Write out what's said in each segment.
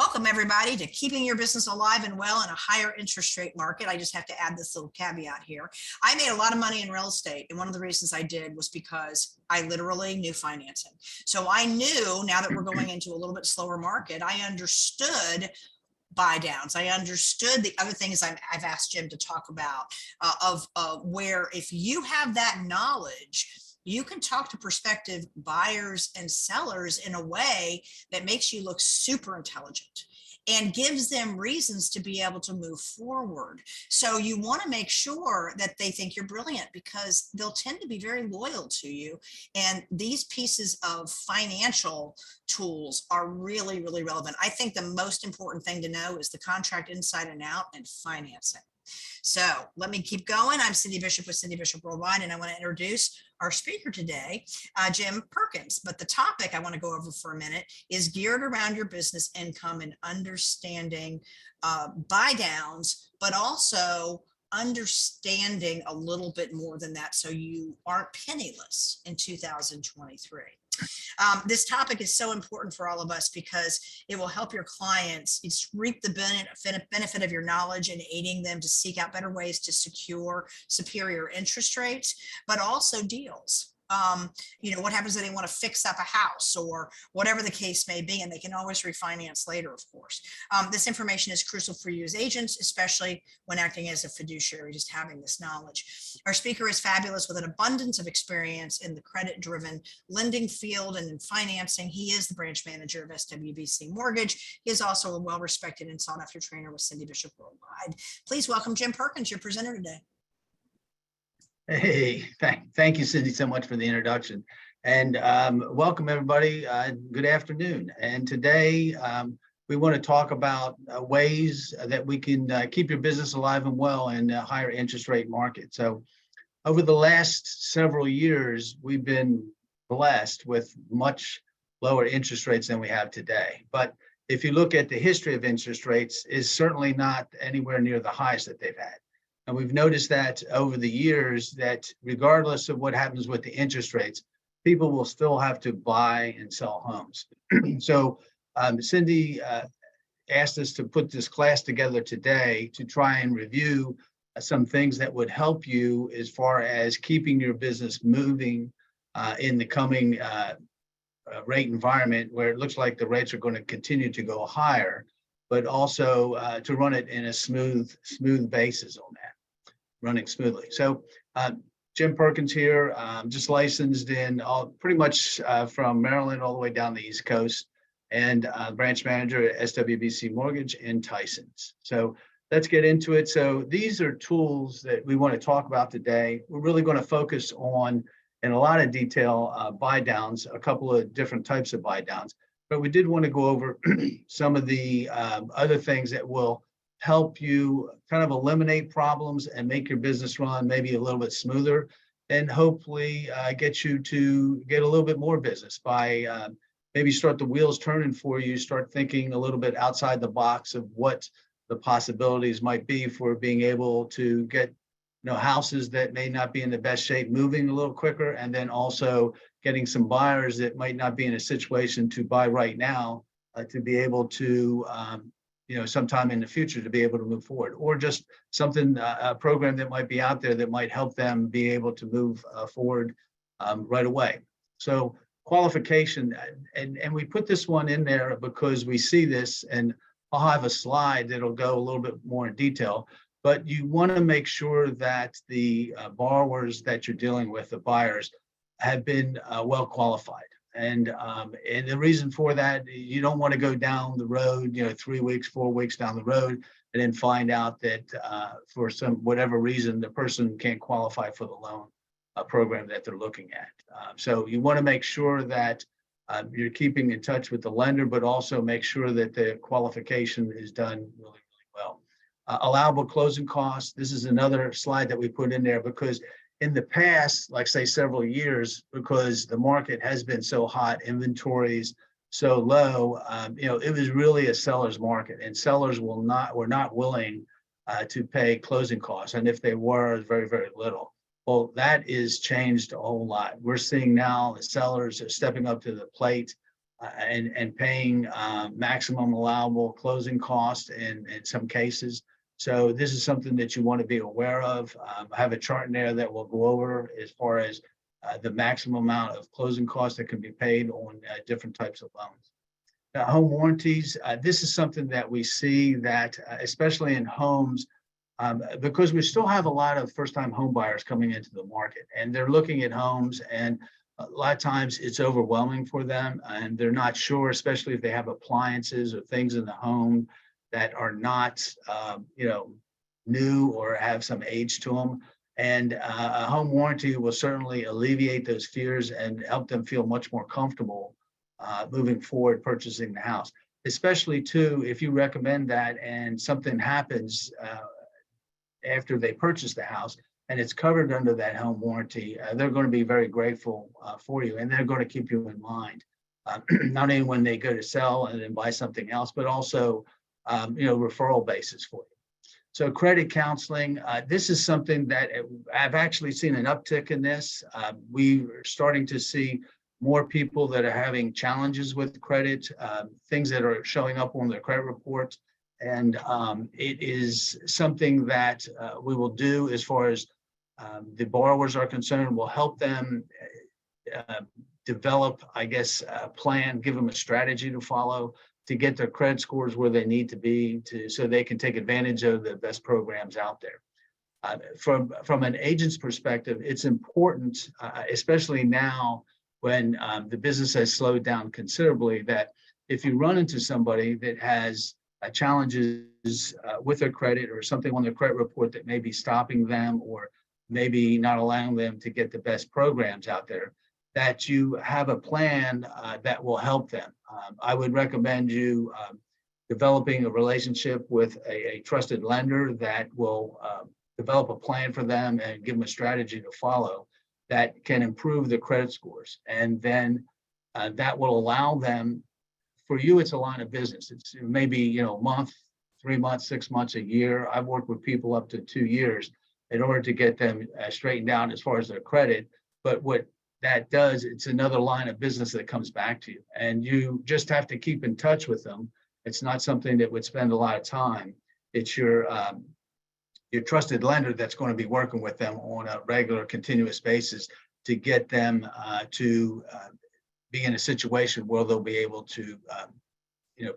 Welcome, everybody, to Keeping Your Business Alive and Well in a Higher Interest Rate Market. I just have to add this little caveat here. I made a lot of money in real estate, and one of the reasons I did was because I literally knew financing. So I knew, now that we're going into a little bit slower market, I understood buy downs. I understood the other things I've asked Jim to talk about, of where if you have that knowledge, you can talk to prospective buyers and sellers in a way that makes you look super intelligent and gives them reasons to be able to move forward. So you want to make sure that they think you're brilliant, because they'll tend to be very loyal to you. And these pieces of financial tools are really, really relevant. I think the most important thing to know is the contract inside and out and financing. So let me keep going. I'm Cindy Bishop with Cindy Bishop Worldwide, and I want to introduce our speaker today, Jim Perkins. But the topic I want to go over for a minute is geared around your business income and understanding buy downs, but also understanding a little bit more than that, so you aren't penniless in 2023. This topic is so important for all of us because it will help your clients reap the benefit of your knowledge and aiding them to seek out better ways to secure superior interest rates, but also deals. What happens if they want to fix up a house or whatever the case may be, and they can always refinance later, of course. This information is crucial for you as agents, especially when acting as a fiduciary, just having this knowledge. Our speaker is fabulous with an abundance of experience in the credit-driven lending field and in financing. He is the branch manager of SWBC Mortgage. He is also a well-respected and sought-after trainer with Cindy Bishop Worldwide. Please welcome Jim Perkins, your presenter today. Hey, thank you, Cindy, so much for the introduction. And welcome, everybody. Good afternoon. And today, we want to talk about ways that we can keep your business alive and well in a higher interest rate market. So over the last several years, we've been blessed with much lower interest rates than we have today. But if you look at the history of interest rates, it's certainly not anywhere near the highest that they've had. And we've noticed that over the years that regardless of what happens with the interest rates, people will still have to buy and sell homes. So Cindy asked us to put this class together today to try and review some things that would help you as far as keeping your business moving in the coming rate environment, where it looks like the rates are going to continue to go higher, but also to run it in a smooth basis on that, running smoothly. So Jim Perkins here, just licensed in pretty much from Maryland all the way down the East Coast, and branch manager at SWBC Mortgage in Tysons. So let's get into it. So these are tools that we want to talk about today. We're really going to focus on, in a lot of detail, buy downs, a couple of different types of buy downs. But we did want to go over some of the other things that will help you kind of eliminate problems and make your business run maybe a little bit smoother, and hopefully get you to get a little bit more business by maybe start the wheels turning for you, start thinking a little bit outside the box of what the possibilities might be for being able to get houses that may not be in the best shape moving a little quicker, and then also getting some buyers that might not be in a situation to buy right now to be able to, sometime in the future to be able to move forward, or just something, a program that might be out there that might help them be able to move forward right away. So qualification, and we put this one in there because we see this, and I'll have a slide that'll go a little bit more in detail. But you want to make sure that the borrowers that you're dealing with, the buyers, have been well qualified. And the reason for that, you don't want to go down the road, 3 weeks, 4 weeks down the road, and then find out that for whatever reason, the person can't qualify for the loan program that they're looking at. So you want to make sure that you're keeping in touch with the lender, but also make sure that the qualification is done really, really well. Allowable closing costs. This is another slide that we put in there because in the past, like say several years, because the market has been so hot, inventories so low, it was really a seller's market, and sellers were not willing to pay closing costs, and if they were, very, very little. Well, that is changed a whole lot. We're seeing now the sellers are stepping up to the plate. and paying maximum allowable closing cost in some cases. So this is something that you want to be aware of. I have a chart in there that will go over as far as the maximum amount of closing costs that can be paid on different types of loans. Home warranties, this is something that we see that, especially in homes, because we still have a lot of first-time home buyers coming into the market, and they're looking at homes, and a lot of times it's overwhelming for them, and they're not sure, especially if they have appliances or things in the home that are not, new or have some age to them. And a home warranty will certainly alleviate those fears and help them feel much more comfortable moving forward purchasing the house. Especially too, if you recommend that and something happens after they purchase the house and it's covered under that home warranty, they're going to be very grateful for you, and they're going to keep you in mind, not only when they go to sell and then buy something else, but also referral basis for you. So credit counseling, this is something that I've actually seen an uptick in this. We are starting to see more people that are having challenges with credit, things that are showing up on their credit reports. And it is something that we will do as far as the borrowers are concerned. We'll help them develop, I guess, a plan, give them a strategy to follow to get their credit scores where they need to be so they can take advantage of the best programs out there. From an agent's perspective, it's important, especially now when the business has slowed down considerably, that if you run into somebody that has challenges with their credit or something on their credit report that may be stopping them or maybe not allowing them to get the best programs out there, that you have a plan that will help them. I would recommend you developing a relationship with a trusted lender that will develop a plan for them and give them a strategy to follow that can improve their credit scores. And then that will allow them, for you, it's a line of business. It's maybe, a month, 3 months, 6 months, a year. I've worked with people up to 2 years in order to get them straightened out as far as their credit. But what that does, it's another line of business that comes back to you. And you just have to keep in touch with them. It's not something that would spend a lot of time. It's your trusted lender that's going to be working with them on a regular, continuous basis to get them to be in a situation where they'll be able to,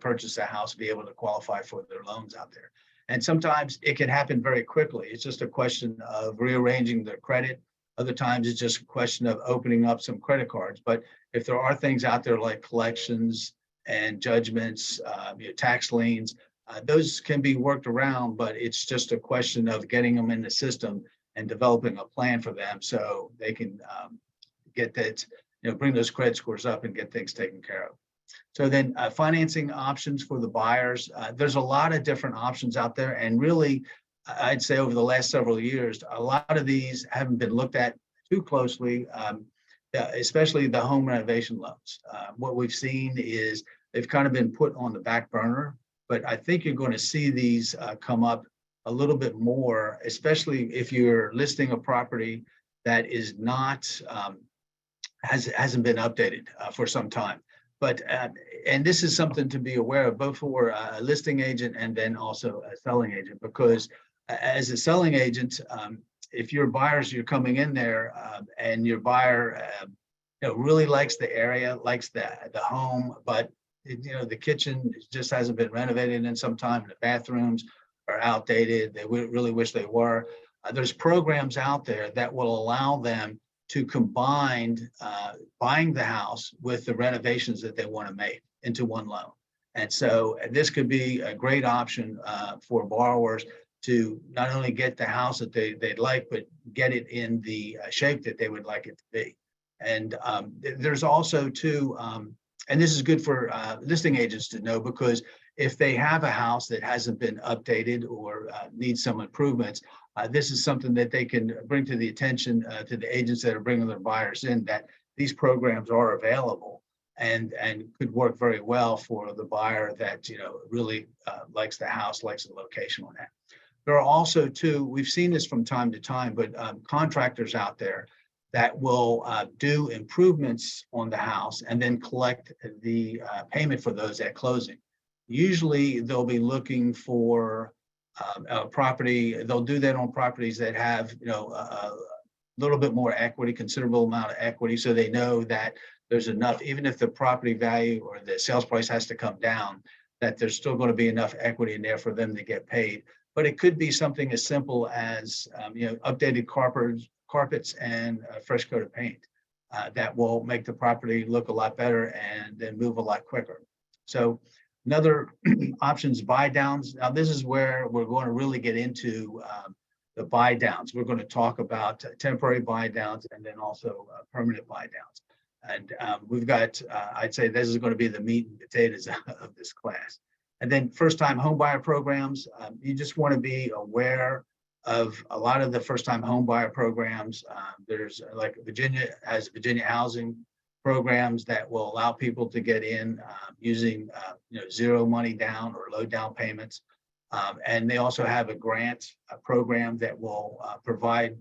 purchase a house, be able to qualify for their loans out there. And sometimes it can happen very quickly. It's just a question of rearranging their credit. Other times it's just a question of opening up some credit cards. But if there are things out there like collections and judgments, tax liens, those can be worked around, but it's just a question of getting them in the system and developing a plan for them so they can get that, bring those credit scores up and get things taken care of. So then financing options for the buyers, there's a lot of different options out there. And really, I'd say over the last several years, a lot of these haven't been looked at too closely, especially the home renovation loans. What we've seen is they've kind of been put on the back burner, but I think you're going to see these come up a little bit more, especially if you're listing a property that is not, hasn't been updated for some time. But, and this is something to be aware of, both for a listing agent and then also a selling agent, because as a selling agent, if your buyers, you're coming in there and your buyer really likes the area, likes the home, but the kitchen just hasn't been renovated in some time, the bathrooms are outdated, they really wish they were. There's programs out there that will allow them to combine buying the house with the renovations that they want to make into one loan. And so this could be a great option for borrowers to not only get the house that they'd like, but get it in the shape that they would like it to be. And there's also too, and this is good for listing agents to know, because if they have a house that hasn't been updated or needs some improvements, this is something that they can bring to the attention to the agents that are bringing their buyers in, that these programs are available and could work very well for the buyer that really likes the house, likes the location on that. There are also too, we've seen this from time to time, but contractors out there that will do improvements on the house and then collect the payment for those at closing. Usually they'll be looking for a property. They'll do that on properties that have, a little bit more equity, considerable amount of equity. So they know that there's enough, even if the property value or the sales price has to come down, that there's still going to be enough equity in there for them to get paid. But it could be something as simple as, updated carpets and a fresh coat of paint that will make the property look a lot better and then move a lot quicker. So another option is buy downs. Now, this is where we're going to really get into the buy downs. We're going to talk about temporary buy downs and then also permanent buy downs. And we've got, I'd say this is going to be the meat and potatoes of this class. And then first-time home buyer programs. You just want to be aware of a lot of the first-time home buyer programs. There's like Virginia has Virginia housing programs that will allow people to get in using zero money down or low down payments. And they also have a grant program that will provide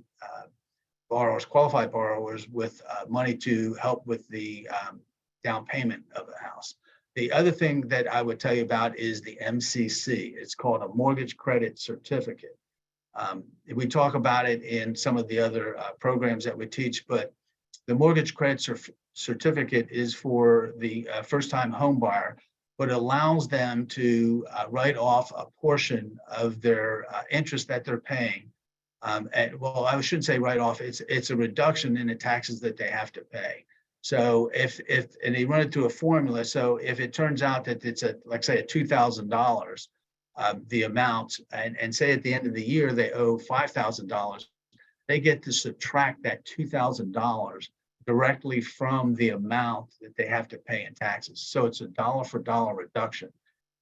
qualified borrowers with money to help with the down payment of the house. The other thing that I would tell you about is the MCC. It's called a mortgage credit certificate. We talk about it in some of the other programs that we teach, but the mortgage credit certificate is for the first-time home buyer, but allows them to write off a portion of their interest that they're paying. Well, I shouldn't say write off. It's a reduction in the taxes that they have to pay. So if and they run it through a formula. So if it turns out that it's like say $2,000, the amount, and say at the end of the year they owe $5,000, they get to subtract that $2,000 directly from the amount that they have to pay in taxes. So it's a dollar for dollar reduction.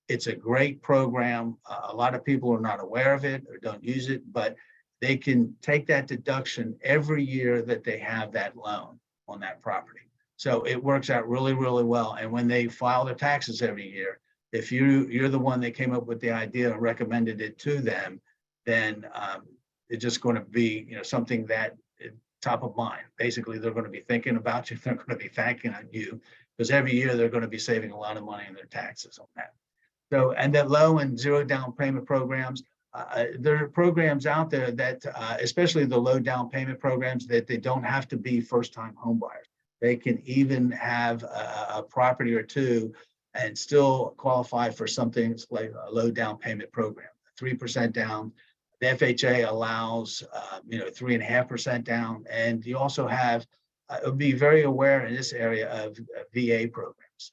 It's a great program. A lot of people are not aware of it or don't use it, but they can take that deduction every year that they have that loan on that property. So it works out really, really well. And when they file their taxes every year, if you're the one that came up with the idea and recommended it to them, then it's just going to be something that top of mind. Basically, they're going to be thinking about you. They're going to be thanking you because every year they're going to be saving a lot of money in their taxes on that. So, and that low and zero down payment programs, there are programs out there that, especially the low down payment programs, that they don't have to be first-time home buyers. They can even have a property or two and still qualify for something like a low down payment program, 3% down. The FHA allows, 3.5% down, and you also have. Be very aware in this area of VA programs,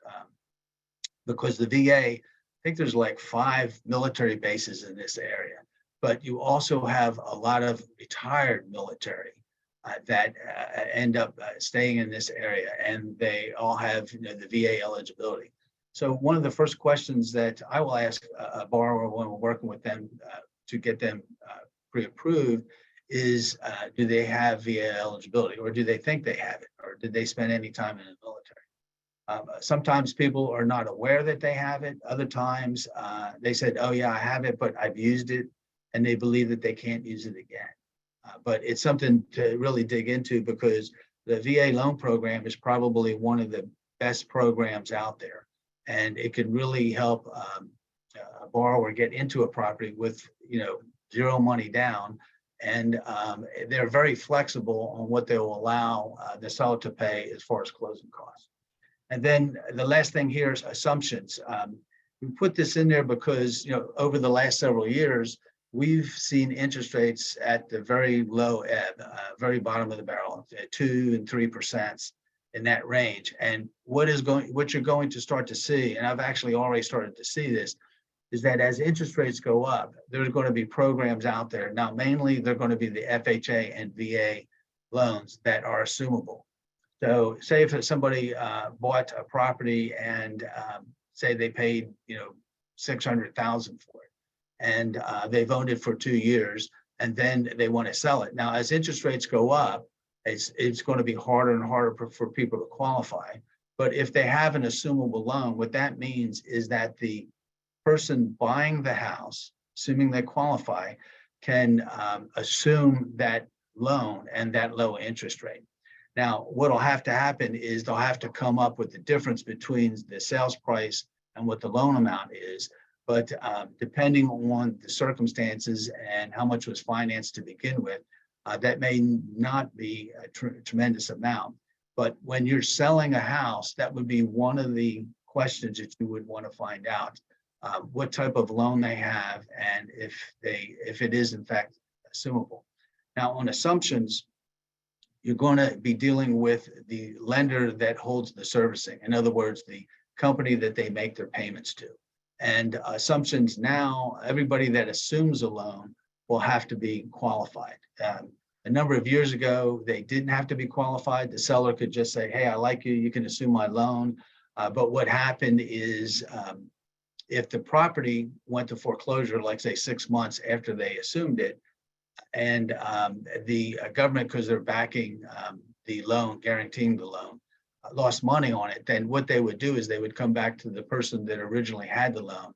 because the VA, I think there's like 5 military bases in this area, but you also have a lot of retired military that end up staying in this area, and they all have the VA eligibility. So one of the first questions that I will ask a borrower when we're working with them to get them pre-approved is, do they have VA eligibility, or do they think they have it, or did they spend any time in the military? Sometimes people are not aware that they have it. Other times they said, oh yeah, I have it, but I've used it, and they believe that they can't use it again. But it's something to really dig into, because the VA loan program is probably one of the best programs out there, and it can really help a borrower get into a property with zero money down, and they're very flexible on what they will allow the seller to pay as far as closing costs. And then the last thing here is assumptions. We put this in there because over the last several years, we've seen interest rates at the very low ebb, very bottom of the barrel, 2 and 3% in that range. And what you're going to start to see, and I've actually already started to see this, is that as interest rates go up, there's going to be programs out there. Now, mainly they're going to be the FHA and VA loans that are assumable. So say if somebody bought a property and say they paid $600,000 for it, and they've owned it for 2 years, and then they want to sell it. Now, as interest rates go up, it's going to be harder and harder for people to qualify. But if they have an assumable loan, what that means is that the person buying the house, assuming they qualify, can assume that loan and that low interest rate. Now, what'll have to happen is they'll have to come up with the difference between the sales price and what the loan amount is. But depending on the circumstances and how much was financed to begin with, that may not be a tremendous amount. But when you're selling a house, that would be one of the questions that you would want to find out. What type of loan they have, and if it is in fact assumable. Now, on assumptions, you're going to be dealing with the lender that holds the servicing. In other words, the company that they make their payments to. And assumptions now, everybody that assumes a loan will have to be qualified. A number of years ago, they didn't have to be qualified. The seller could just say, hey, I like you, you can assume my loan. But what happened is if the property went to foreclosure, like say 6 months after they assumed it, and the government, because they're backing the loan, guaranteeing the loan, lost money on it, then what they would do is they would come back to the person that originally had the loan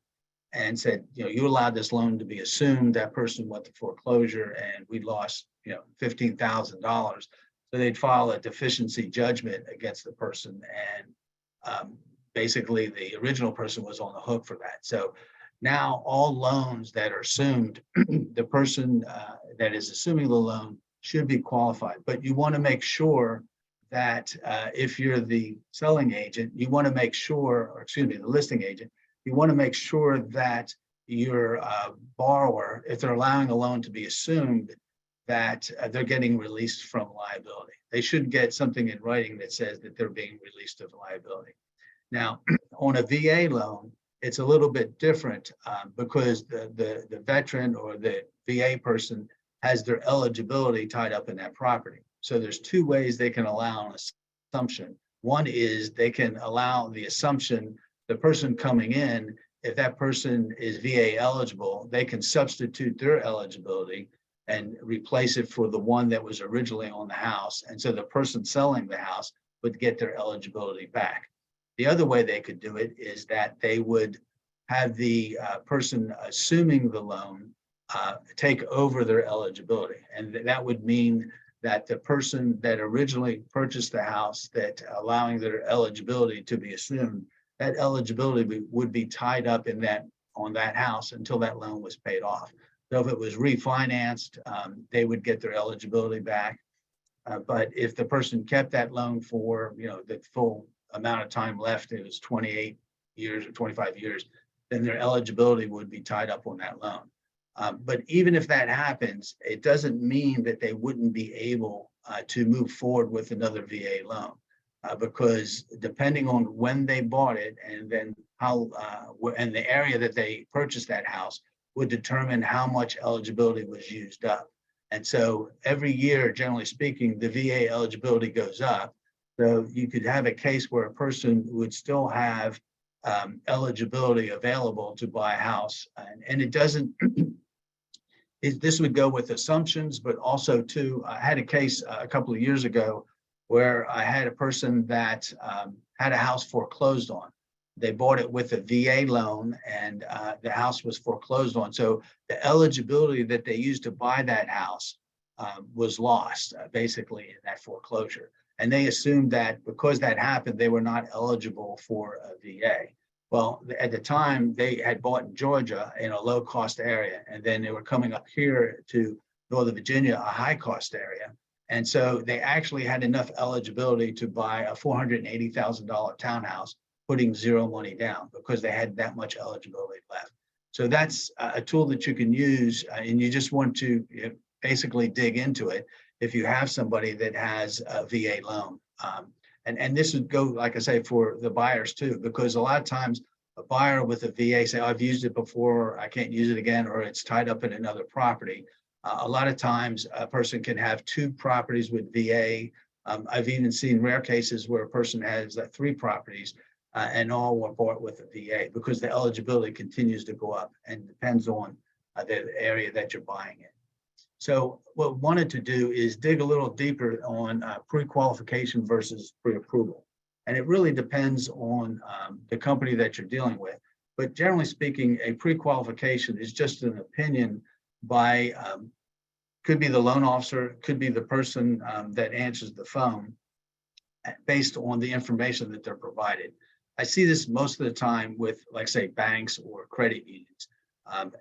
and said, you allowed this loan to be assumed. That person went to foreclosure and we lost, $15,000. So they'd file a deficiency judgment against the person, and basically the original person was on the hook for that. So now all loans that are assumed, the person that is assuming the loan should be qualified. But you want to make sure that if you're the selling agent, you want to make sure, or excuse me, the listing agent, you want to make sure that your borrower, if they're allowing a loan to be assumed, that they're getting released from liability. They should get something in writing that says that they're being released of liability. Now, on a VA loan, it's a little bit different because the veteran or the VA person has their eligibility tied up in that property. So there's two ways they can allow an assumption. One is they can allow the assumption, the person coming in, if that person is VA eligible, they can substitute their eligibility and replace it for the one that was originally on the house. And so the person selling the house would get their eligibility back. The other way they could do it is that they would have the person assuming the loan take over their eligibility. And that would mean that the person that originally purchased the house, that allowing their eligibility to be assumed, that eligibility would be tied up in on that house until that loan was paid off. So if it was refinanced, they would get their eligibility back. But if the person kept that loan for the full amount of time left, it was 28 years or 25 years, then their eligibility would be tied up on that loan. But even if that happens, it doesn't mean that they wouldn't be able to move forward with another VA loan, because depending on when they bought it and then how and the area that they purchased that house would determine how much eligibility was used up. And so every year, generally speaking, the VA eligibility goes up. So you could have a case where a person would still have eligibility available to buy a house. And it doesn't, this would go with assumptions, but also too, I had a case a couple of years ago where I had a person that had a house foreclosed on. They bought it with a VA loan and the house was foreclosed on. So the eligibility that they used to buy that house was lost basically in that foreclosure. And they assumed that because that happened, they were not eligible for a VA. Well, at the time they had bought in Georgia in a low cost area, and then they were coming up here to Northern Virginia, a high cost area. And so they actually had enough eligibility to buy a $480,000 townhouse, putting zero money down because they had that much eligibility left. So that's a tool that you can use, and you just want to basically dig into it if you have somebody that has a VA loan. And this would go, like I say, for the buyers too, because a lot of times a buyer with a VA say, oh, I've used it before, I can't use it again, or it's tied up in another property. A lot of times a person can have two properties with VA. I've even seen rare cases where a person has 3 properties and all were bought with a VA because the eligibility continues to go up and depends on the area that you're buying in. So what we wanted to do is dig a little deeper on pre-qualification versus pre-approval. And it really depends on the company that you're dealing with. But generally speaking, a pre-qualification is just an opinion by, could be the loan officer, could be the person that answers the phone. based on the information that they're provided. I see this most of the time with, like, say, banks or credit unions.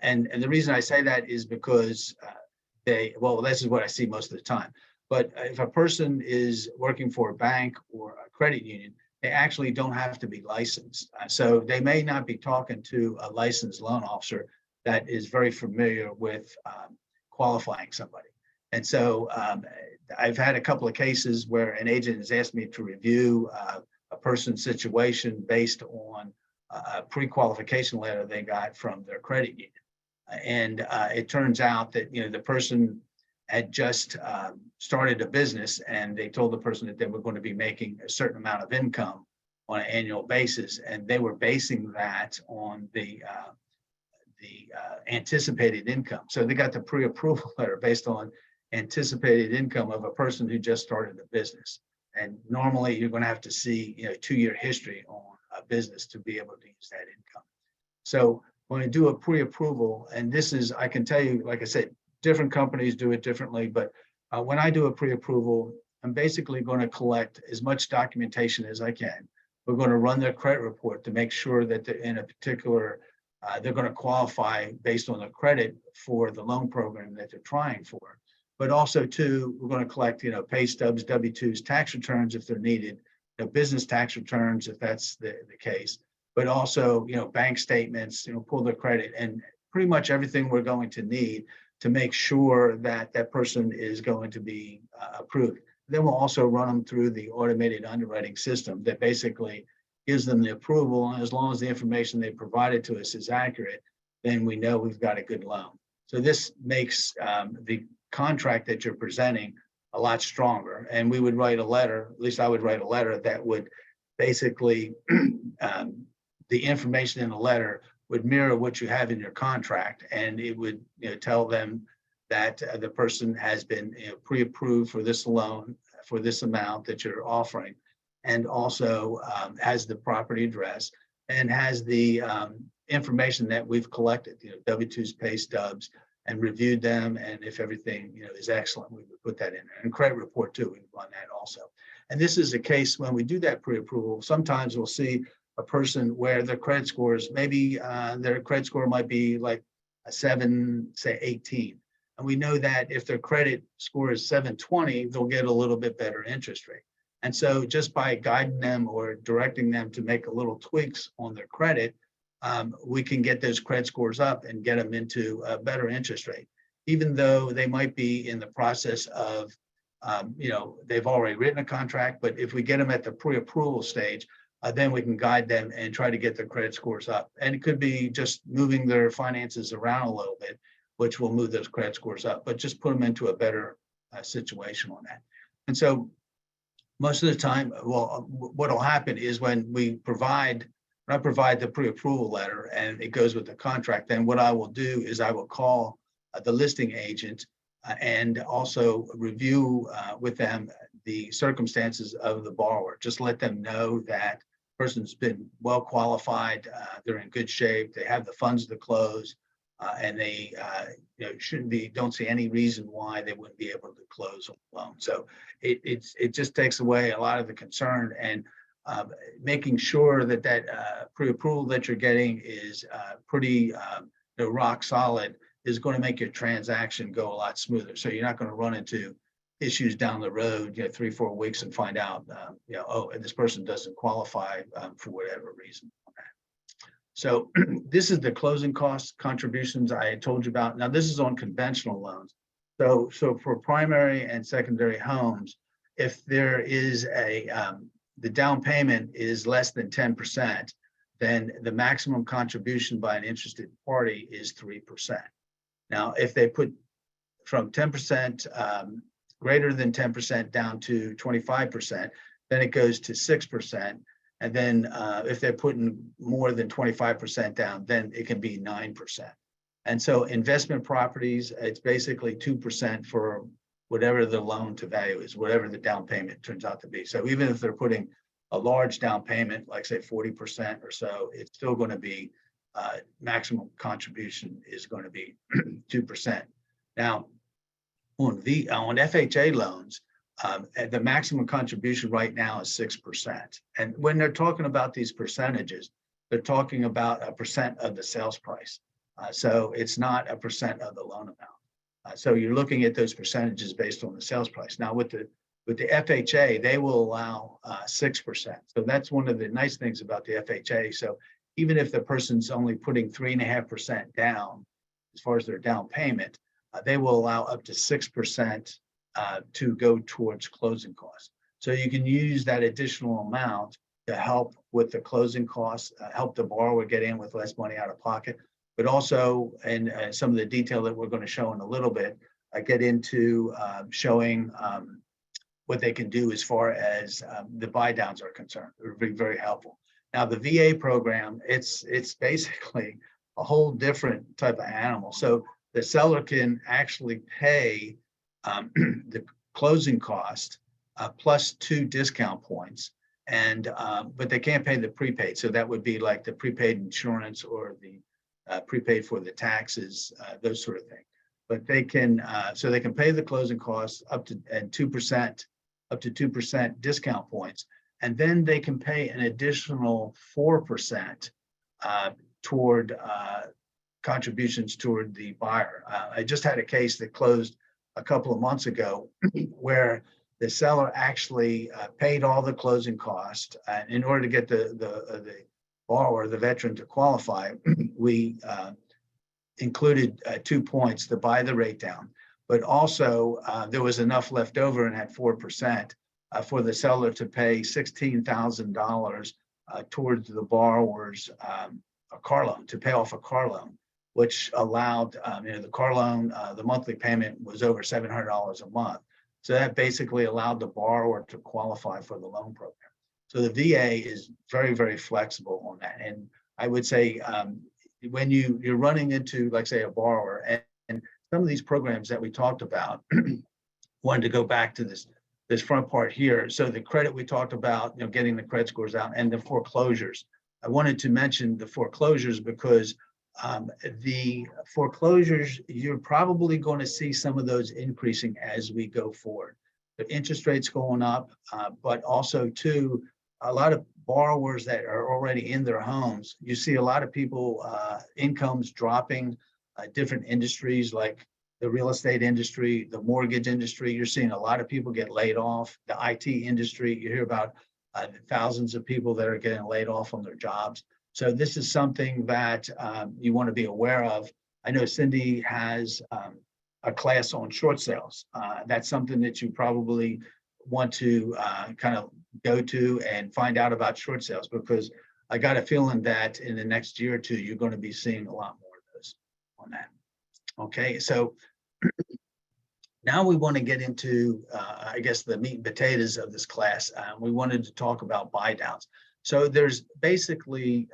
And the reason I say that is because well, this is what I see most of the time. But if a person is working for a bank or a credit union, they actually don't have to be licensed. So they may not be talking to a licensed loan officer that is very familiar with qualifying somebody. And so I've had a couple of cases where an agent has asked me to review a person's situation based on a pre-qualification letter they got from their credit union. And it turns out that, the person had just started a business, and they told the person that they were going to be making a certain amount of income on an annual basis. And they were basing that on the anticipated income. So they got the pre-approval letter based on anticipated income of a person who just started a business. And normally you're going to have to see, 2-year history on a business to be able to use that income. So when I do a pre-approval, and this is, I can tell you, like I said, different companies do it differently, but when I do a pre-approval, I'm basically going to collect as much documentation as I can. We're going to run their credit report to make sure that they're in a particular, they're going to qualify based on the credit for the loan program that they're trying for. But also too, we're going to collect, pay stubs, W-2s, tax returns if they're needed, business tax returns if that's the case, but also, bank statements, pull their credit, and pretty much everything we're going to need to make sure that that person is going to be approved. Then we'll also run them through the automated underwriting system that basically gives them the approval. And as long as the information they provided to us is accurate, then we know we've got a good loan. So this makes the contract that you're presenting a lot stronger. And we would write a letter, at least I would write a letter that would basically, the information in the letter would mirror what you have in your contract. And it would tell them that the person has been pre-approved for this loan, for this amount that you're offering, and also has the property address and has the information that we've collected, W-2s, pay stubs, and reviewed them. And if everything is excellent, we would put that in there. And credit report too, we can run that also. And this is a case when we do that pre-approval, sometimes we'll see a person where their credit scores, maybe their credit score might be like a 7, say 18. And we know that if their credit score is 720, they'll get a little bit better interest rate. And so just by guiding them or directing them to make a little tweaks on their credit, we can get those credit scores up and get them into a better interest rate, even though they might be in the process of, they've already written a contract. But if we get them at the pre-approval stage, then we can guide them and try to get their credit scores up. And it could be just moving their finances around a little bit, which will move those credit scores up, but just put them into a better situation on that. And so most of the time, well, what will happen is when I provide the pre-approval letter and it goes with the contract, then what I will do is I will call the listing agent and also review with them the circumstances of the borrower. Just let them know that person's been well qualified, they're in good shape, they have the funds to close, and they don't see any reason why they wouldn't be able to close a loan. So it just takes away a lot of the concern, and making sure that pre-approval that you're getting is pretty rock solid is going to make your transaction go a lot smoother. So you're not going to run into issues down the road, 3-4 weeks and find out, oh, and this person doesn't qualify for whatever reason. So this is the closing cost contributions I had told you about. Now this is on conventional loans. So for primary and secondary homes, if there is the down payment is less than 10%, then the maximum contribution by an interested party is 3%. Now, if they put from 10%, greater than 10% down to 25%, then it goes to 6%. And then if they're putting more than 25% down, then it can be 9%. And so investment properties, it's basically 2% for whatever the loan to value is, whatever the down payment turns out to be. So even if they're putting a large down payment, like say 40% or so, it's still going to be maximum contribution is going to be 2%. Now, on FHA loans, and the maximum contribution right now is 6%. And when they're talking about these percentages, they're talking about a percent of the sales price. So it's not a percent of the loan amount. So you're looking at those percentages based on the sales price. Now with the FHA, they will allow 6%. So that's one of the nice things about the FHA. So even if the person's only putting 3.5% down, as far as their down payment, they will allow up to 6% to go towards closing costs. So you can use that additional amount to help with the closing costs, help the borrower get in with less money out of pocket, but also, and some of the detail that we're going to show in a little bit, get into showing what they can do as far as the buy downs are concerned. It would be very helpful. Now the VA program, it's basically a whole different type of animal. So the seller can actually pay the closing cost plus 2 discount points, and but they can't pay the prepaid. So that would be like the prepaid insurance or the prepaid for the taxes, those sort of things. But they can, so they can pay the closing costs up to 2%, up to 2% discount points, and then they can pay an additional 4% toward contributions toward the buyer. I just had a case that closed a couple of months ago where the seller actually paid all the closing costs. In order to get the borrower, the veteran, to qualify, we included 2 points to buy the rate down, but also there was enough left over in that 4% for the seller to pay $16,000 towards the borrower's a car loan, to pay off a car loan, which allowed, the car loan, the monthly payment was over $700 a month. So that basically allowed the borrower to qualify for the loan program. So the VA is very, very flexible on that. And I would say when you're running into, like say, a borrower, and some of these programs that we talked about, wanted to go back to this front part here. So the credit we talked about, getting the credit scores out, and the foreclosures. I wanted to mention the foreclosures because the foreclosures, you're probably going to see some of those increasing as we go forward. The interest rates going up, but also too, a lot of borrowers that are already in their homes, you see a lot of people, incomes dropping, different industries like the real estate industry, the mortgage industry. You're seeing a lot of people get laid off. The IT industry, you hear about thousands of people that are getting laid off on their jobs. So this is something that you want to be aware of. I know Cindy has a class on short sales. That's something that you probably want to kind of go to and find out about short sales, because I got a feeling that in the next year or two, you're going to be seeing a lot more of those on that. Okay, so now we want to get into, I guess, the meat and potatoes of this class. We wanted to talk about buy downs. So there's basically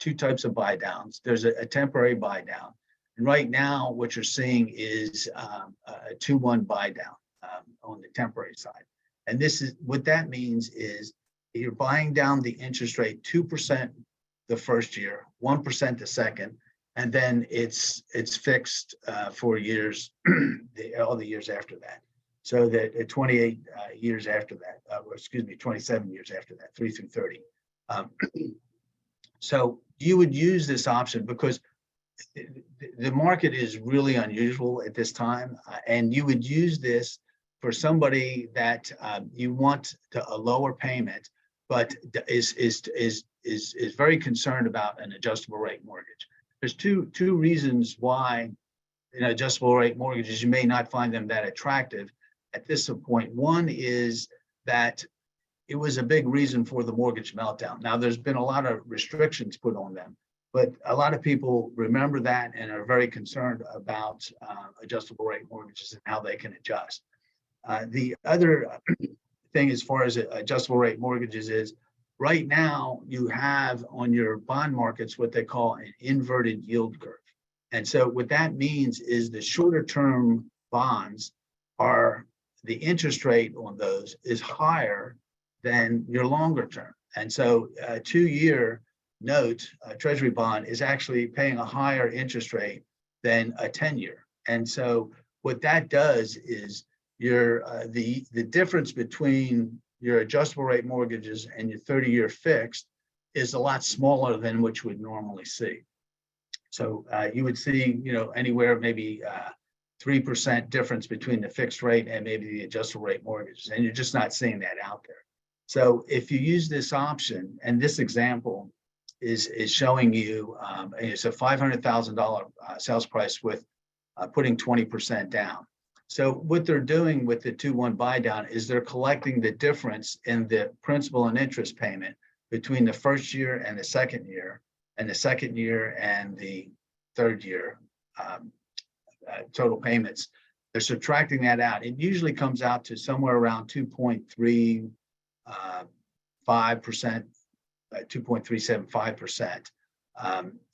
2 types of buy downs. There's a temporary buy down. And right now, what you're seeing is a 2-1 buy down on the temporary side. And this is what that means is you're buying down the interest rate 2% the first year, 1% the second, and then it's fixed for years, all the years after that. So that 28 years after that, or excuse me, 27 years after that, 3 through 30. So you would use this option because the market is really unusual at this time, and you would use this for somebody that you want a lower payment, but is very concerned about an adjustable rate mortgage. There's two reasons why adjustable rate mortgages, you may not find them that attractive at this point. One is that it was a big reason for the mortgage meltdown. Now, there's been a lot of restrictions put on them, but a lot of people remember that and are very concerned about adjustable rate mortgages and how they can adjust. The other thing as far as adjustable rate mortgages is right now you have on your bond markets what they call an inverted yield curve. And so what that means is the shorter term bonds are, the interest rate on those is higher than your longer term. And so a 2-year note, a treasury bond, is actually paying a higher interest rate than a 10-year. And so what that does is the difference between your adjustable rate mortgages and your 30-year fixed is a lot smaller than what you would normally see. So you would see, anywhere maybe 3% difference between the fixed rate and maybe the adjustable rate mortgages, and you're just not seeing that out there. So if you use this option, and this example is showing you, it's a $500,000 sales price with putting 20% down. So what they're doing with the 2-1 buy down is they're collecting the difference in the principal and interest payment between the first year and the second year, and the second year and the third year total payments. They're subtracting that out. It usually comes out to somewhere around 2.35%, 2.375%.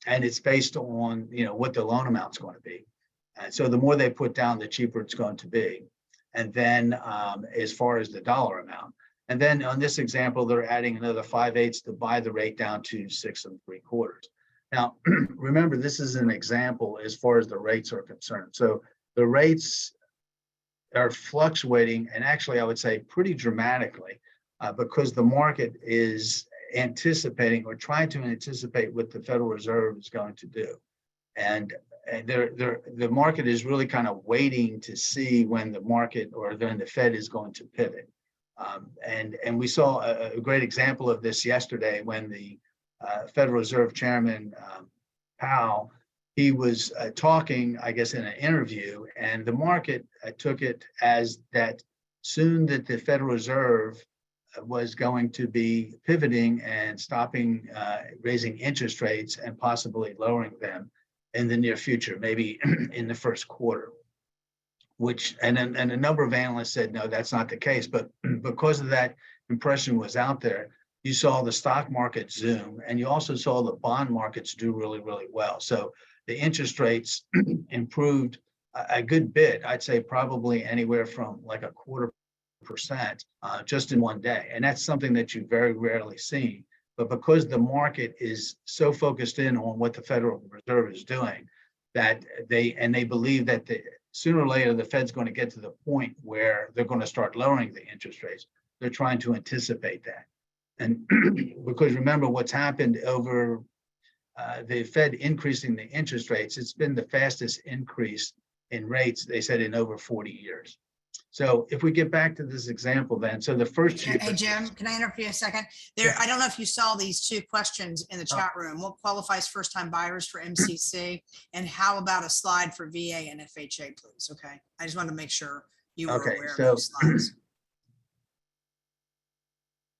And it's based on, what the loan amount's going to be. And so the more they put down, the cheaper it's going to be. And then as far as the dollar amount, and then on this example, they're adding another 5/8 to buy the rate down to 6 3/4. Now, remember, this is an example as far as the rates are concerned. So the rates are fluctuating, and actually, I would say pretty dramatically, because the market is anticipating or trying to anticipate what the Federal Reserve is going to do. And the market is really kind of waiting to see when the market or then the Fed is going to pivot. And we saw a great example of this yesterday when the Federal Reserve Chairman Powell, he was talking, I guess, in an interview, and the market took it as that soon that the Federal Reserve was going to be pivoting and stopping raising interest rates and possibly lowering them in the near future, maybe in the first quarter. And a number of analysts said, no, that's not the case. But because of that impression was out there, you saw the stock market zoom, and you also saw the bond markets do really, really well. So the interest rates improved a good bit. I'd say probably anywhere from like 0.25% just in one day. And that's something that you very rarely see. But because the market is so focused in on what the Federal Reserve is doing, that they believe that sooner or later the Fed's going to get to the point where they're going to start lowering the interest rates. They're trying to anticipate that. And because remember what's happened over the Fed increasing the interest rates, it's been the fastest increase in rates, they said, in over 40 years. So if we get back to this example then, so the first year. Hey, Jim, can I interrupt you a second? Yeah. I don't know if you saw these two questions in the chat room. What qualifies first-time buyers for MCC? And how about a slide for VA and FHA, please? Okay, I just wanted to make sure you were aware of those slides.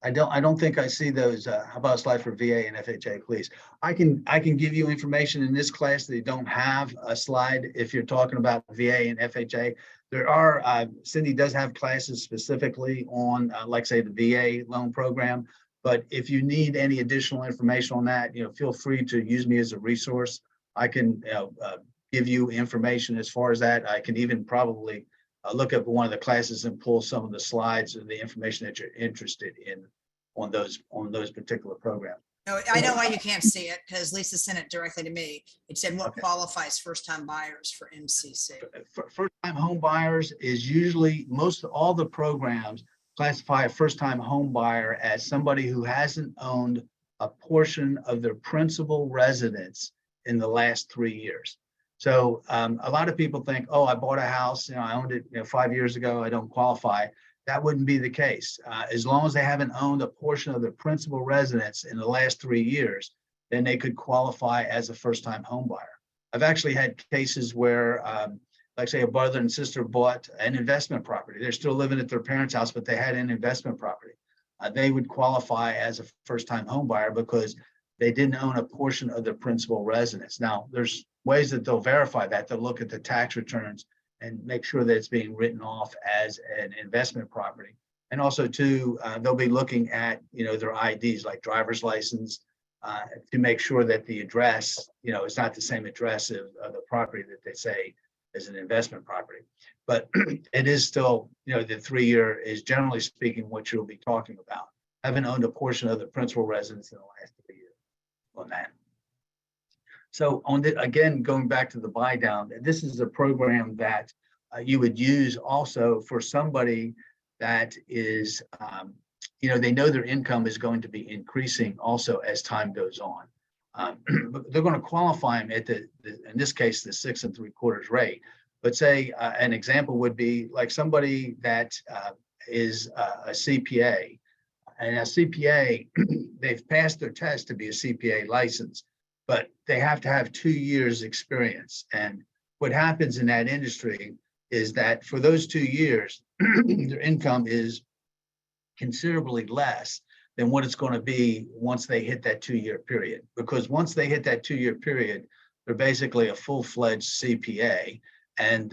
I don't think I see those. How about a slide for VA and FHA, please? I can give you information in this class that you don't have a slide if you're talking about VA and FHA. There are, Cindy does have classes specifically on, like say, the VA loan program. But if you need any additional information on that, feel free to use me as a resource. I can give you information as far as that. I can even probably look up one of the classes and pull some of the slides and the information that you're interested in on those particular programs. No, I know why you can't see it, because Lisa sent it directly to me. It said what qualifies first-time buyers for MCC. First-time home buyers is usually all the programs classify a first-time home buyer as somebody who hasn't owned a portion of their principal residence in the last 3 years. So a lot of people think, oh, I bought a house, I owned it 5 years ago, I don't qualify. That wouldn't be the case. As long as they haven't owned a portion of their principal residence in the last 3 years, then they could qualify as a first-time home buyer. I've actually had cases where, like say, a brother and sister bought an investment property. They're still living at their parents' house, but they had an investment property. They would qualify as a first-time home buyer because they didn't own a portion of their principal residence. Now, there's ways that they'll verify that. They'll look at the tax returns and make sure that it's being written off as an investment property. And also too, they'll be looking at, their IDs like driver's license to make sure that the address, is not the same address of the property that they say is an investment property. But it is still, the 3 year is generally speaking what you'll be talking about. Haven't owned a portion of the principal residence in the last 3 years on that. So again, going back to the buy down, this is a program that you would use also for somebody that is, they know their income is going to be increasing also as time goes on. But they're going to qualify them at in this case, the 6 3/4 rate. But say an example would be like somebody that is a CPA, and a CPA, they've passed their test to be a CPA license, but they have to have 2 years experience. And what happens in that industry is that for those 2 years, their income is considerably less than what it's going to be once they hit that 2-year period. Because once they hit that 2-year period, they're basically a full-fledged CPA, and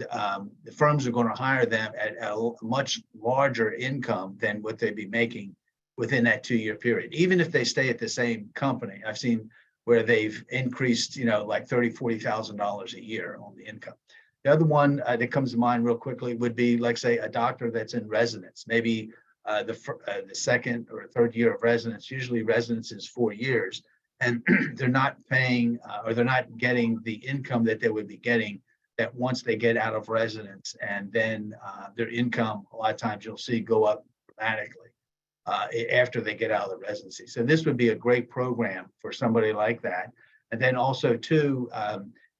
the firms are going to hire them at a much larger income than what they'd be making within that 2-year period. Even if they stay at the same company, I've seen where they've increased, like $30,000, $40,000 a year on the income. The other one that comes to mind real quickly would be, like, say, a doctor that's in residence, maybe the second or third year of residence. Usually residence is 4 years, and they're not paying or they're not getting the income that they would be getting that once they get out of residence, and then their income, a lot of times you'll see, go up dramatically after they get out of the residency. So this would be a great program for somebody like that. And then also too,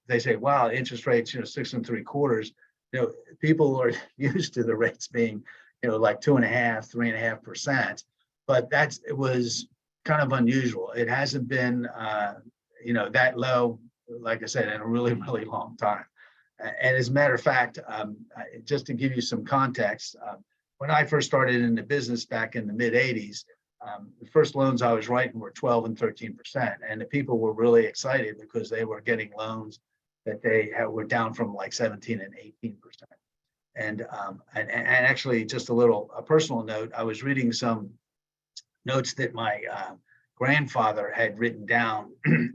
they say, wow, interest rates, 6 3/4. People are used to the rates being, like 2.5%, 3.5%, but it was kind of unusual. It hasn't been, that low, like I said, in a really, really long time. And as a matter of fact, just to give you some context, when I first started in the business back in the mid 80s, the first loans I was writing were 12 and 13%. And the people were really excited because they were getting loans that were down from like 17 and 18%. And actually, just a personal note, I was reading some notes that my grandfather had written down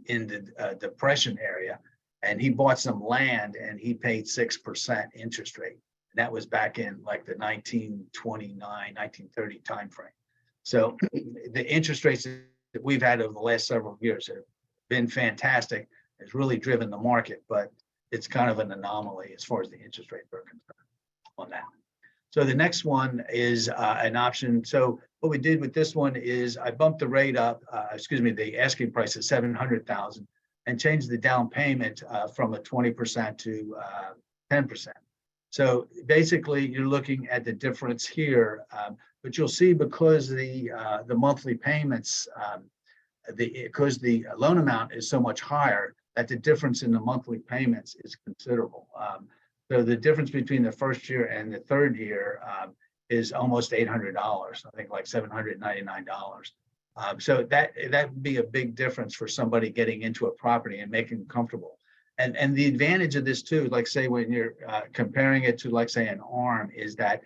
in the Depression area, and he bought some land and he paid 6% interest rate. And that was back in like the 1929, 1930 timeframe. So the interest rates that we've had over the last several years have been fantastic. It's really driven the market, but it's kind of an anomaly as far as the interest rates are concerned on that. So the next one is an option. So what we did with this one is I bumped the rate up, the asking price is $700,000, and changed the down payment from a 20% to 10%. So basically, you're looking at the difference here, but you'll see because the monthly payments, because the loan amount is so much higher, that the difference in the monthly payments is considerable. So the difference between the first year and the third year is almost $800. I think like $799. So that would be a big difference for somebody getting into a property and making them comfortable. And the advantage of this too, like say when you're comparing it to like say an ARM, is that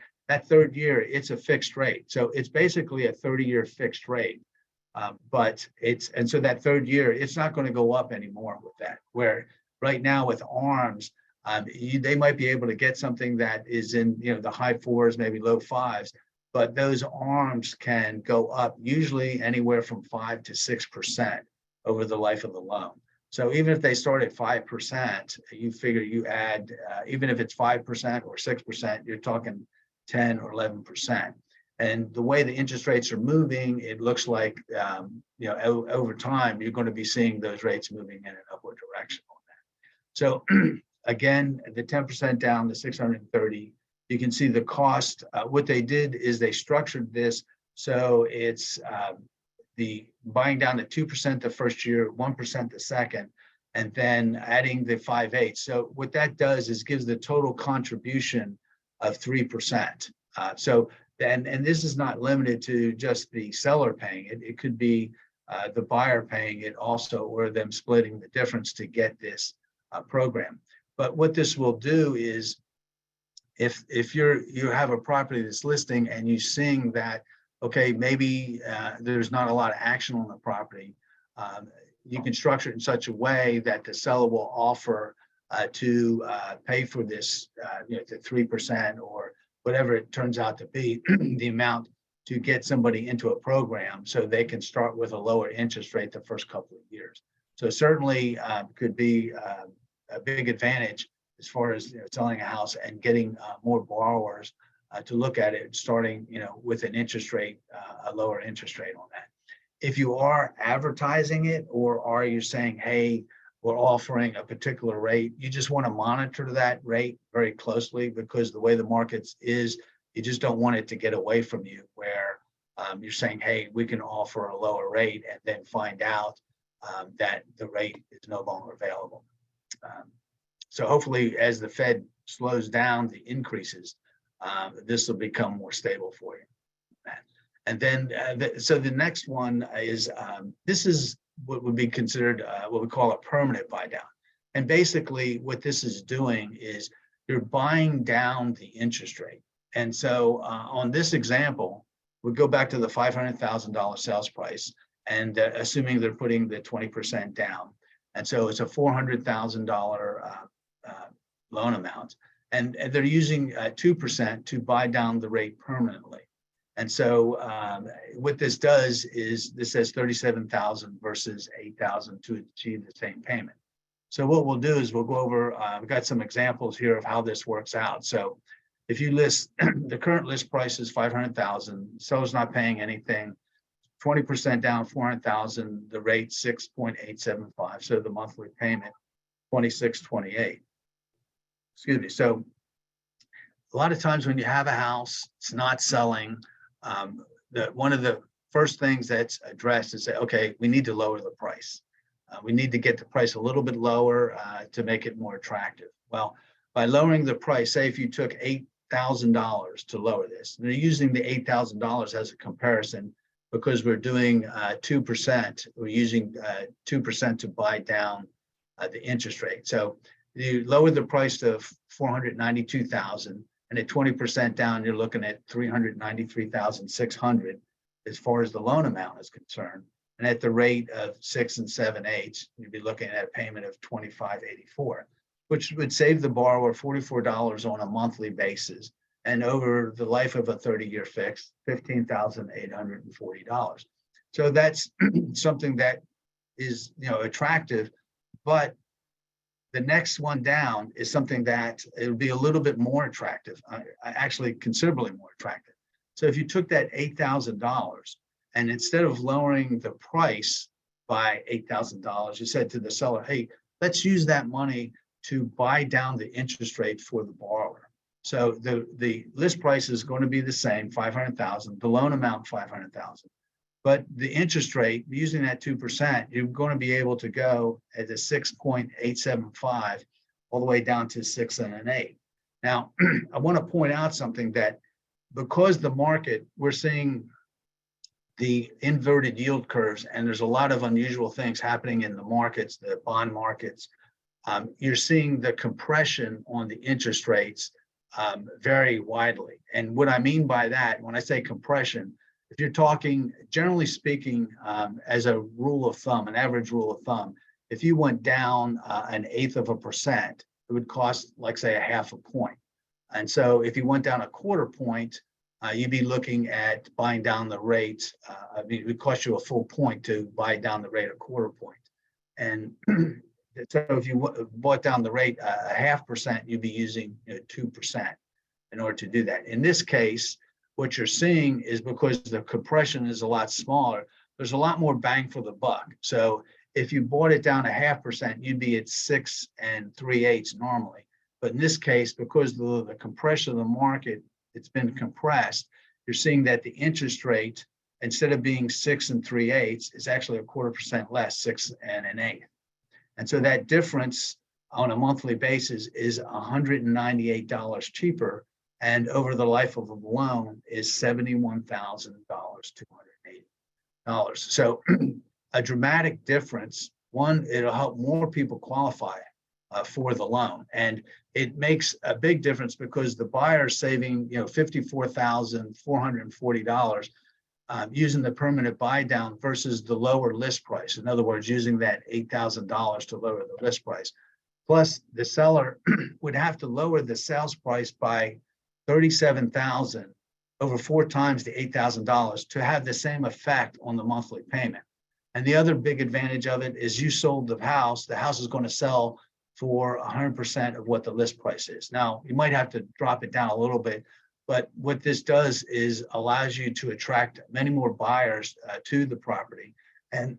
third year, it's a fixed rate. So it's basically a 30-year fixed rate. So that third year, it's not going to go up anymore with that. Where right now with ARMs, they might be able to get something that is in the high 4s, maybe low 5s, but those ARMs can go up usually anywhere from 5 to 6% over the life of the loan. So even if they start at 5%, you figure you add, even if it's 5% or 6%, you're talking 10 or 11%. And the way the interest rates are moving, it looks like, over time, you're going to be seeing those rates moving in an upward direction on that. So again, the 10% down to 630, you can see the cost. What they did is they structured this so it's the buying down to 2% the first year, 1% the second, and then adding the 5/8. So what that does is gives the total contribution of 3%. And this is not limited to just the seller paying it. It could be the buyer paying it also, or them splitting the difference to get this program. But what this will do is, if you have a property that's listing and you seeing that, okay, maybe there's not a lot of action on the property, you can structure it in such a way that the seller will offer to pay for this, the 3% or whatever it turns out to be, the amount to get somebody into a program so they can start with a lower interest rate the first couple of years. So certainly could be a big advantage as far as selling a house and getting more borrowers to look at it, starting with an interest rate, a lower interest rate on that. If you are advertising it, or are you saying, hey, we're offering a particular rate, you just want to monitor that rate very closely, because the way the markets is, you just don't want it to get away from you where you're saying, hey, we can offer a lower rate, and then find out that the rate is no longer available. So hopefully, as the Fed slows down the increases, this will become more stable for you. And then, so the next one is, this is what would be considered what we call a permanent buy down. And basically what this is doing is you're buying down the interest rate. And so on this example, we go back to the $500,000 sales price, and assuming they're putting the 20% down. And so it's a $400,000 loan amount. And they're using 2% to buy down the rate permanently. And so what this does is this says 37,000 versus 8,000 to achieve the same payment. So what we'll do is we'll go over, we've got some examples here of how this works out. So if you list, the current list price is 500,000, seller's not paying anything, 20% down, 400,000, the rate 6.875. So the monthly payment, 2628. Excuse me. So a lot of times when you have a house, it's not selling, one of the first things that's addressed is say, okay, we need to lower the price. We need to get the price a little bit lower to make it more attractive. Well, by lowering the price, say if you took $8,000 to lower this, they're using the $8,000 as a comparison because we're doing 2%. We're using 2% to buy down the interest rate. So you lower the price to 492,000, and at 20% down, you're looking at 393,600 as far as the loan amount is concerned. And at the rate of 6 7/8, you'd be looking at a payment of $25.84, which would save the borrower $44 on a monthly basis. And over the life of a 30-year fix, $15,840. So that's something that is, attractive, but the next one down is something that it would be a little bit more attractive, actually considerably more attractive. So if you took that $8,000 and instead of lowering the price by $8,000, you said to the seller, hey, let's use that money to buy down the interest rate for the borrower. So the list price is going to be the same, 500,000, the loan amount 500,000. But the interest rate, using that 2%, you're going to be able to go at a 6.875 all the way down to 6 1/8. Now, I want to point out something that because the market, we're seeing the inverted yield curves, and there's a lot of unusual things happening in the markets, the bond markets. You're seeing the compression on the interest rates vary widely. And what I mean by that, when I say compression, if you're talking, generally speaking, as a rule of thumb, an average rule of thumb, if you went down 1/8%, it would cost, like, say, 1/2 point. And so if you went down 1/4 point, you'd be looking at buying down the rate. It would cost you a full point to buy down the rate 1/4 point. And so if you bought down the rate 1/2%, you'd be using 2% in order to do that. In this case, what you're seeing is because the compression is a lot smaller, there's a lot more bang for the buck. So if you bought it down 1/2%, you'd be at 6 3/8 normally. But in this case, because the compression of the market, it's been compressed, you're seeing that the interest rate, instead of being 6 3/8, is actually 1/4% less, 6 1/8. And so that difference on a monthly basis is $198 cheaper. And over the life of a loan is $71,280. So a dramatic difference. One, it'll help more people qualify for the loan. And it makes a big difference because the buyer's saving, $54,440 using the permanent buy down versus the lower list price. In other words, using that $8,000 to lower the list price. Plus, the seller would have to lower the sales price by $37,000 over 4 times the $8,000 to have the same effect on the monthly payment. And the other big advantage of it is you sold the house is going to sell for 100% of what the list price is. Now, you might have to drop it down a little bit, but what this does is allows you to attract many more buyers to the property. And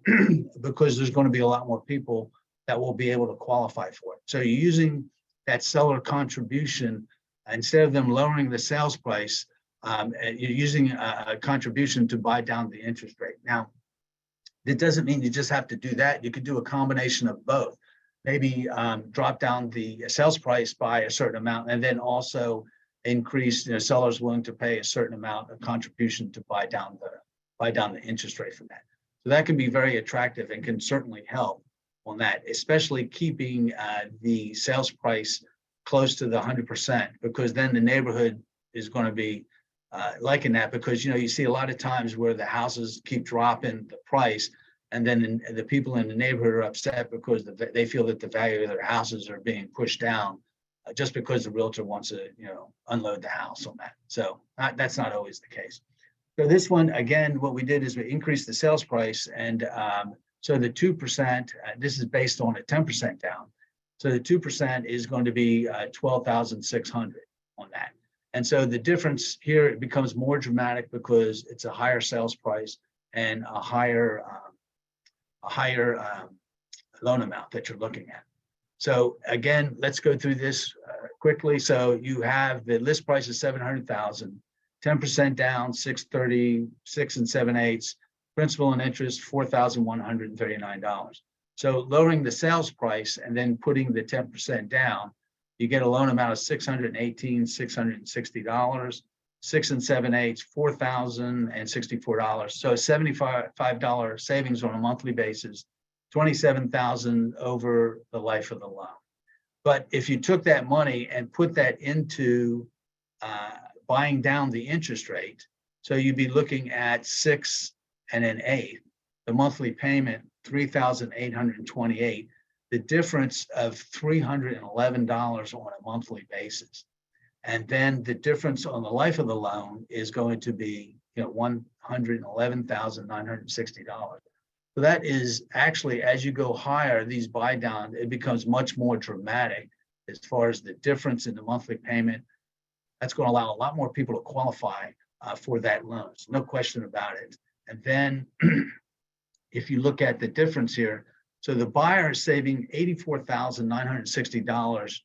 because there's going to be a lot more people that will be able to qualify for it. So you're using that seller contribution, instead of them lowering the sales price, you're using a contribution to buy down the interest rate. Now, it doesn't mean you just have to do that. You could do a combination of both. Maybe drop down the sales price by a certain amount, and then also increase, sellers willing to pay a certain amount of contribution to buy down the interest rate from that. So that can be very attractive and can certainly help on that, especially keeping the sales price close to the 100%, because then the neighborhood is going to be liking that, because you see a lot of times where the houses keep dropping the price, and then the people in the neighborhood are upset because they feel that the value of their houses are being pushed down just because the realtor wants to unload the house on that. So that's not always the case. So this one, again, what we did is we increased the sales price, and so the 2%, this is based on a 10% down. So the 2% is going to be 12,600 on that. And so the difference here, it becomes more dramatic because it's a higher sales price and a higher loan amount that you're looking at. So again, let's go through this quickly. So you have the list price is 700,000, 10% down, 636 and 7/8, principal and interest $4,139. So lowering the sales price and then putting the 10% down, you get a loan amount of $660, 6 and 7/8, $4,064. So $75 savings on a monthly basis, $27,000 over the life of the loan. But if you took that money and put that into buying down the interest rate, so you'd be looking at 6 and an 8, the monthly payment, $3,828, the difference of $311 on a monthly basis. And then the difference on the life of the loan is going to be, $111,960. So that is actually, as you go higher, these buy down, it becomes much more dramatic as far as the difference in the monthly payment. That's going to allow a lot more people to qualify for that loan. So no question about it. And then if you look at the difference here, so the buyer is saving $84,960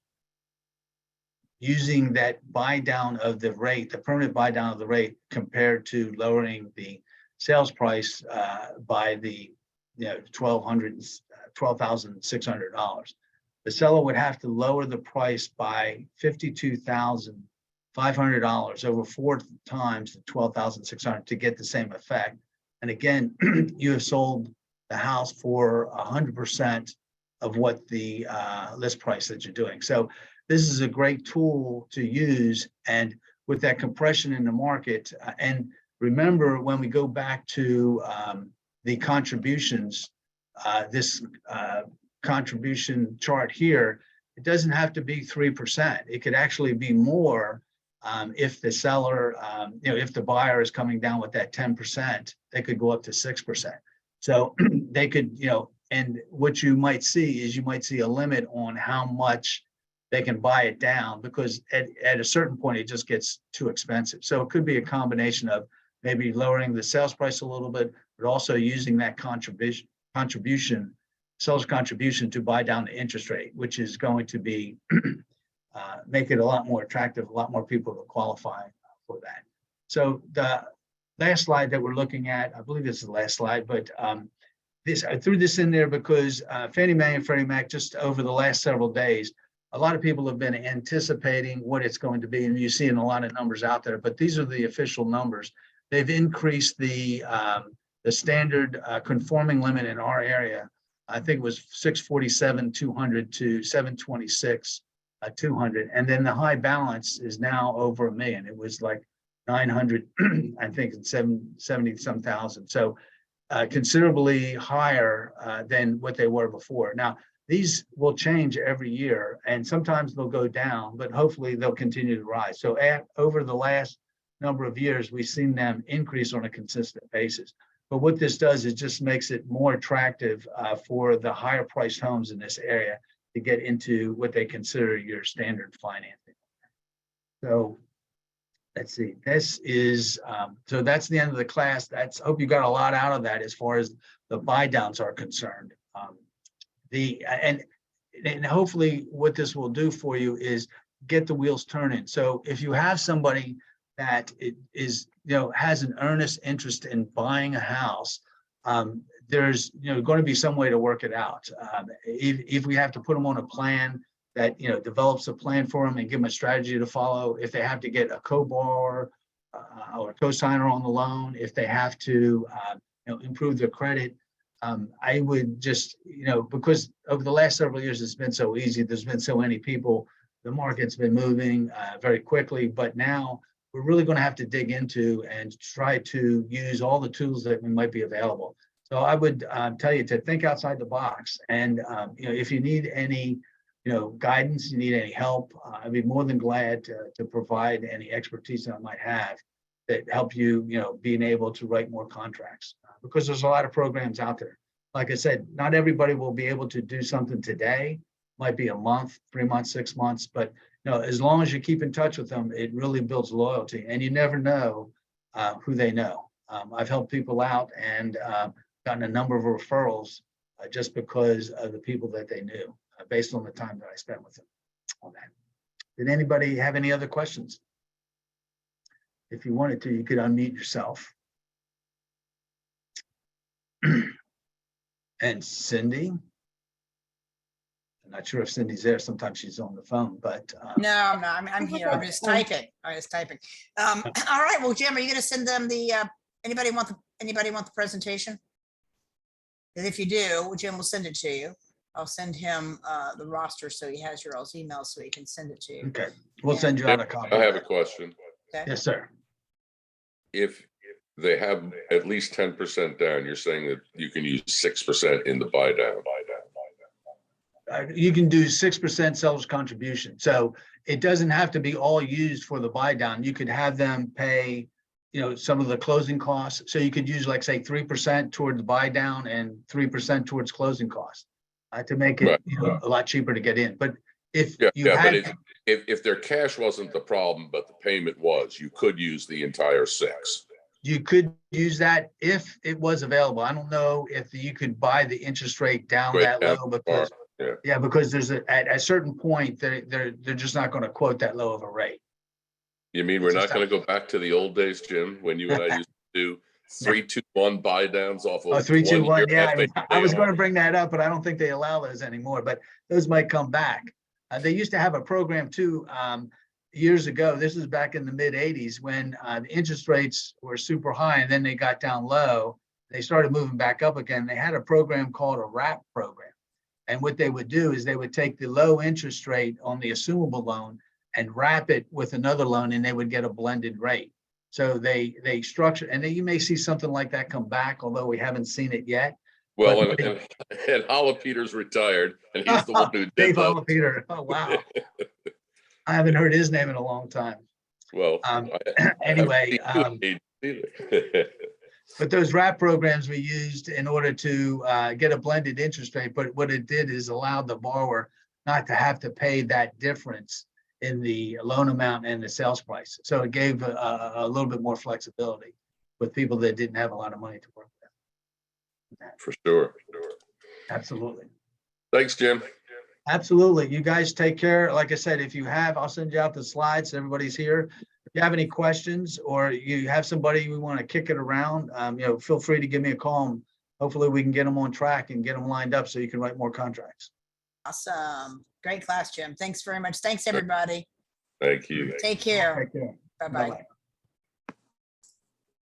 using that buy down of the rate, the permanent buy down of the rate, compared to lowering the sales price by the $12,600. The seller would have to lower the price by $52,500 over 4 times the $12,600 to get the same effect. And again, you have sold the house for 100% of what the list price that you're doing. So this is a great tool to use, and with that compression in the market. And remember, when we go back to the contributions, this contribution chart here, it doesn't have to be 3%. It could actually be more if the seller, if the buyer is coming down with that 10%, they could go up to 6%. So they could, and what you might see is a limit on how much they can buy it down, because at a certain point, it just gets too expensive. So it could be a combination of maybe lowering the sales price a little bit, but also using that seller's contribution to buy down the interest rate, which is going to be make it a lot more attractive, a lot more people to qualify for that. So the last slide that we're looking at, I believe this is the last slide, but I threw this in there because Fannie Mae and Freddie Mac, just over the last several days, a lot of people have been anticipating what it's going to be, and you're seeing a lot of numbers out there, but these are the official numbers. They've increased the standard conforming limit in our area. I think it was 647,200 to 726,200, and then the high balance is now over $1 million. It was like 900, I think, and 70 some thousand. So considerably higher than what they were before. Now, these will change every year, and sometimes they'll go down, but hopefully they'll continue to rise. So over the last number of years, we've seen them increase on a consistent basis. But what this does is just makes it more attractive for the higher priced homes in this area. to get into what they consider your standard financing. So let's see, this is, so that's the end of the class. I hope you got a lot out of that as far as the buy downs are concerned. And hopefully what this will do for you is get the wheels turning. So if you have somebody that is, has an earnest interest in buying a house, there's, going to be some way to work it out. If we have to put them on a plan that, develops a plan for them and give them a strategy to follow, if they have to get a co-borrower or a co-signer on the loan, if they have to, improve their credit, I would just, because over the last several years, it's been so easy. There's been so many people, the market's been moving very quickly, but now we're really going to have to dig into and try to use all the tools that might be available. So I would tell you to think outside the box. And, if you need any, guidance, you need any help, I'd be more than glad to provide any expertise that I might have that help you, being able to write more contracts, because there's a lot of programs out there. Like I said, not everybody will be able to do something today. Might be a month, 3 months, 6 months, but as long as you keep in touch with them, it really builds loyalty, and you never know who they know. I've helped people out and gotten a number of referrals just because of the people that they knew, based on the time that I spent with them on that. Did anybody have any other questions? If you wanted to, you could unmute yourself. And Cindy, I'm not sure if Cindy's there. Sometimes she's on the phone, but No, I'm not. I'm here. I'm just typing. I was typing. All right. Well, Jim, are you going to send them the, anybody want the presentation? And if you do, Jim will send it to you. I'll send him the roster so he has your all's email so he can send it to you. okay, we'll send you out a copy. I have a question. Okay. Yes, sir. If they have at least 10% down, you're saying that you can use 6% in the buy down. You can do 6% seller's contribution. So it doesn't have to be all used for the buy down. You could have them pay, some of the closing costs. So you could use, like, say, 3% towards buy down and 3% towards closing costs to make it Right. a lot cheaper to get in. But if Yeah, you but had, if their cash wasn't the problem, but the payment was, you could use the entire 6. you could use that if it was available. I don't know if you could buy the interest rate down Right, that low, because yeah. because there's at a certain point they're just not going to quote that low of a rate. You mean we're not going to go back to the old days, Jim, when you and I used to do 3-2-1 buy downs off of 3-2-1. Yeah, I was going to FHA? bring that up, but I don't think they allow those anymore. But those might come back. They used to have a program too years ago. This was back in the mid '80s when the interest rates were super high, and then they got down low. They started moving back up again. They had a program called a WRAP program, and what they would do is they would take the low interest rate on the assumable loan and wrap it with another loan, and they would get a blended rate. So they structure, and then you may see something like that come back, although we haven't seen it yet. Well, and Holla Peters retired, and he's the one who did Dave that. Holla Peter. Oh, wow. I haven't heard his name in a long time. Well, anyway, either. but those WRAP programs we used in order to get a blended interest rate, but what it did is allowed the borrower not to have to pay that difference in the loan amount and the sales price. So it gave a little bit more flexibility with people that didn't have a lot of money to work with. For sure. Absolutely. Thanks, Jim. Absolutely. You guys take care. Like I said, if you have, I'll send you out the slides. Everybody's here. If you have any questions or you have somebody we want to kick it around, feel free to give me a call. And hopefully we can get them on track and get them lined up so you can write more contracts. Awesome. Great class, Jim. Thanks very much. Thanks, everybody. Thank you. Take care. Take care. Bye-bye. Bye-bye.